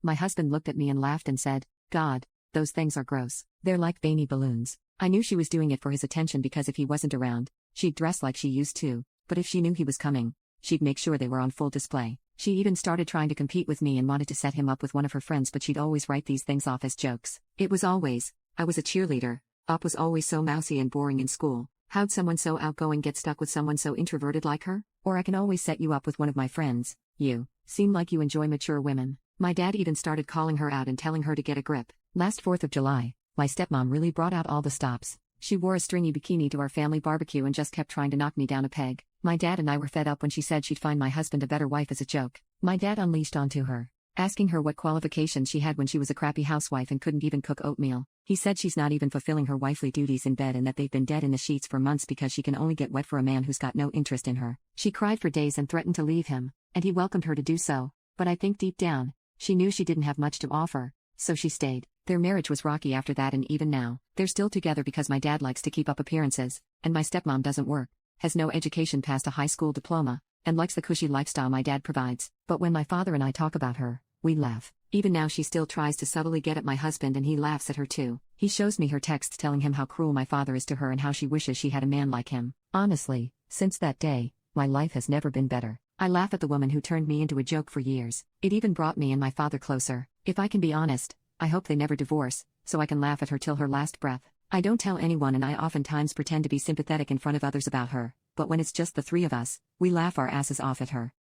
My husband looked at me and laughed and said, God, those things are gross. They're like veiny balloons. I knew she was doing it for his attention because if he wasn't around, she'd dress like she used to, but if she knew he was coming, she'd make sure they were on full display. She even started trying to compete with me and wanted to set him up with one of her friends, but she'd always write these things off as jokes. It was always, I was a cheerleader. Up was always so mousy and boring in school. How'd someone so outgoing get stuck with someone so introverted like her? Or I can always set you up with one of my friends. You seem like you enjoy mature women. My dad even started calling her out and telling her to get a grip. Last 4th of July, my stepmom really brought out all the stops. She wore a stringy bikini to our family barbecue and just kept trying to knock me down a peg. My dad and I were fed up when she said she'd find my husband a better wife as a joke. My dad unleashed onto her, asking her what qualifications she had when she was a crappy housewife and couldn't even cook oatmeal. He said she's not even fulfilling her wifely duties in bed and that they've been dead in the sheets for months because she can only get wet for a man who's got no interest in her. She cried for days and threatened to leave him, and he welcomed her to do so, but I think deep down, she knew she didn't have much to offer, so she stayed. Their marriage was rocky after that, and even now, they're still together because my dad likes to keep up appearances, and my stepmom doesn't work, has no education past a high school diploma, and likes the cushy lifestyle my dad provides. But when my father and I talk about her, we laugh. Even now she still tries to subtly get at my husband and he laughs at her too. He shows me her texts telling him how cruel my father is to her and how she wishes she had a man like him. Honestly, since that day, my life has never been better. I laugh at the woman who turned me into a joke for years. It even brought me and my father closer. If I can be honest, I hope they never divorce, so I can laugh at her till her last breath. I don't tell anyone, and I oftentimes pretend to be sympathetic in front of others about her, but when it's just the three of us, we laugh our asses off at her.